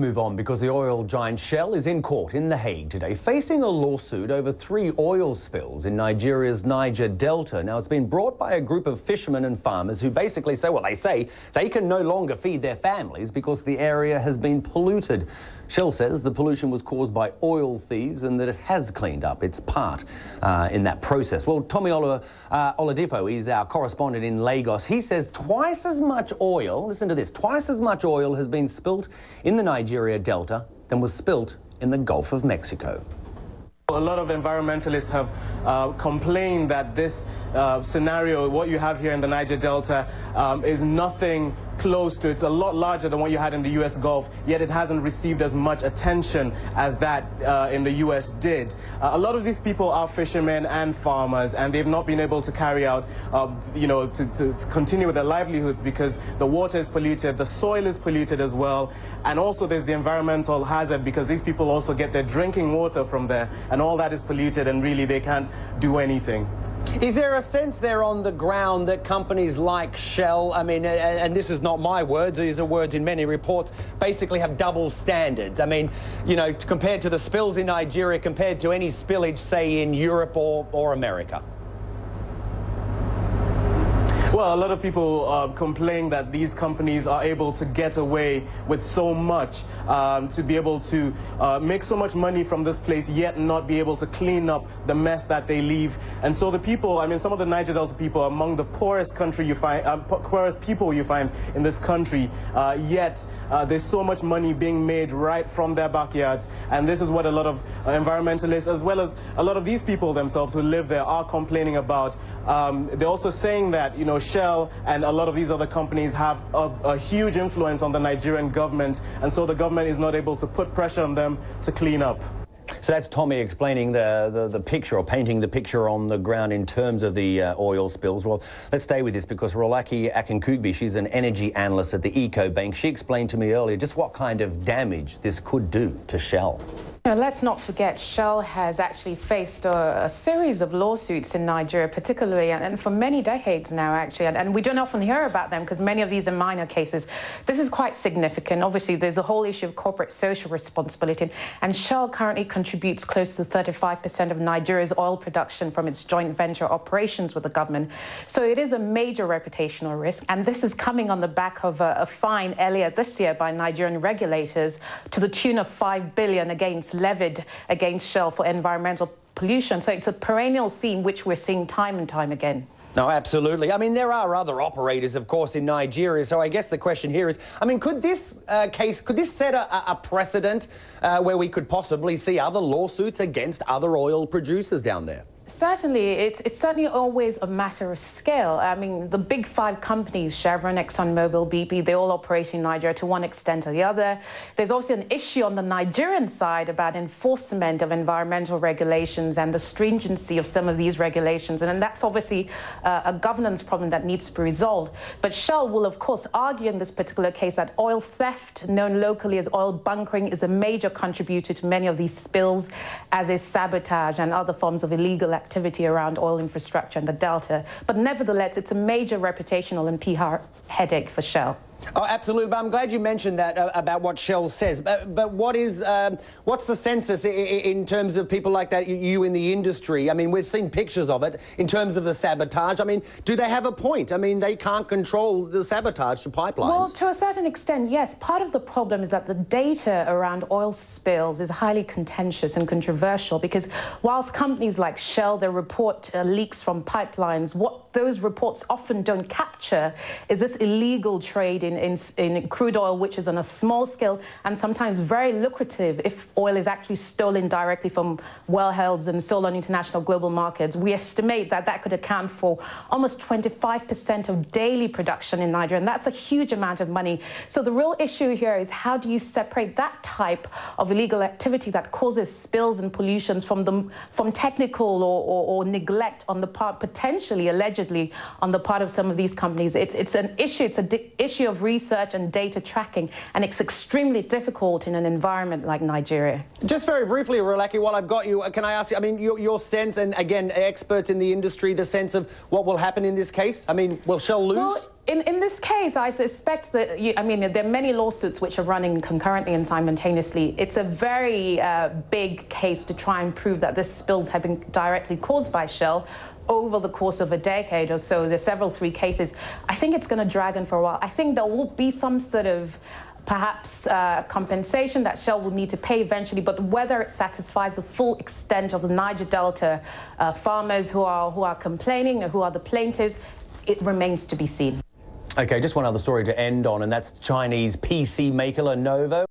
Move on because the oil giant Shell is in court in The Hague today, facing a lawsuit over 3 oil spills in Nigeria's Niger Delta. Now, it's been brought by a group of fishermen and farmers who basically say, well, they say they can no longer feed their families because the area has been polluted. Shell says the pollution was caused by oil thieves and that it has cleaned up its part in that process. Well, Tommy Oladipo is our correspondent in Lagos. He says twice as much oil, listen to this, twice as much oil has been spilt in the Nigeria Delta than was spilt in the Gulf of Mexico. A lot of environmentalists have complained that this scenario, what you have here in the Niger Delta, is nothing close to. It's a lot larger than what you had in the U.S. Gulf, yet it hasn't received as much attention as that in the U.S. did. A lot of these people are fishermen and farmers, and they've not been able to carry out, to continue with their livelihoods because the water is polluted, the soil is polluted as well, and also there's the environmental hazard because these people also get their drinking water from there, and all that is polluted, and really they can't do anything. Is there a sense there on the ground that companies like Shell, I mean, and this is not my words, these are words in many reports, basically have double standards? I mean, you know, compared to the spills in Nigeria, compared to any spillage, say, in Europe or America? Well, a lot of people complain that these companies are able to get away with so much, to be able to make so much money from this place, yet not be able to clean up the mess that they leave. And so the people, I mean, some of the Niger Delta people are among the poorest poorest people you find in this country, yet there's so much money being made right from their backyards. And this is what a lot of environmentalists, as well as a lot of these people themselves who live there, are complaining about. They're also saying that, you know, Shell and a lot of these other companies have a huge influence on the Nigerian government, and so the government is not able to put pressure on them to clean up. So that's Tommy explaining the picture, or painting the picture on the ground in terms of the oil spills. Well, let's stay with this because Rolaki Akinkugbi, she's an energy analyst at the Eco Bank. She explained to me earlier just what kind of damage this could do to Shell. Now, let's not forget, Shell has actually faced a series of lawsuits in Nigeria, particularly, and for many decades now, actually, and we don't often hear about them because many of these are minor cases. This is quite significant. Obviously, there's a whole issue of corporate social responsibility, and Shell currently contributes close to 35% of Nigeria's oil production from its joint venture operations with the government. So it is a major reputational risk, and this is coming on the back of a fine earlier this year by Nigerian regulators to the tune of $5 billion levied against Shell for environmental pollution. So it's a perennial theme which we're seeing time and time again. No, absolutely. I mean, there are other operators, of course, in Nigeria. So I guess the question here is, I mean, could this set a precedent where we could possibly see other lawsuits against other oil producers down there? Certainly, it's certainly always a matter of scale. I mean, the big 5 companies, Chevron, ExxonMobil, BP, they all operate in Nigeria to one extent or the other. There's also an issue on the Nigerian side about enforcement of environmental regulations and the stringency of some of these regulations. And that's obviously a governance problem that needs to be resolved. But Shell will, of course, argue in this particular case that oil theft, known locally as oil bunkering, is a major contributor to many of these spills, as is sabotage and other forms of illegal activity around oil infrastructure in the Delta. But nevertheless, it's a major reputational and PR headache for Shell. Oh, absolutely. But I'm glad you mentioned that about what Shell says. But what's the census in terms of people like that, you in the industry? I mean, we've seen pictures of it in terms of the sabotage. I mean, do they have a point? I mean, they can't control the sabotage to pipelines. Well, to a certain extent, yes. Part of the problem is that the data around oil spills is highly contentious and controversial because whilst companies like Shell, they report leaks from pipelines, what those reports often don't capture is this illegal trade in crude oil, which is on a small scale and sometimes very lucrative if oil is actually stolen directly from wellheads and sold on international global markets. We estimate that that could account for almost 25% of daily production in Nigeria, and that's a huge amount of money. So the real issue here is how do you separate that type of illegal activity that causes spills and pollutions from technical or neglect on the part, potentially, allegedly, on the part of some of these companies. It's an issue, it's an issue of research and data tracking, and it's extremely difficult in an environment like Nigeria. Just very briefly, Rolaki, while I've got you, can I ask you, I mean, your sense, and again, experts in the industry, the sense of what will happen in this case? I mean, will Shell lose? Well, In this case, I suspect that, I mean, there are many lawsuits which are running concurrently and simultaneously. It's a very big case to try and prove that these spills have been directly caused by Shell over the course of a decade or so. There's three cases. I think it's going to drag on for a while. I think there will be some sort of perhaps compensation that Shell will need to pay eventually, but whether it satisfies the full extent of the Niger Delta farmers who are complaining or who are the plaintiffs, it remains to be seen. Okay, just one other story to end on, and that's Chinese PC maker Lenovo.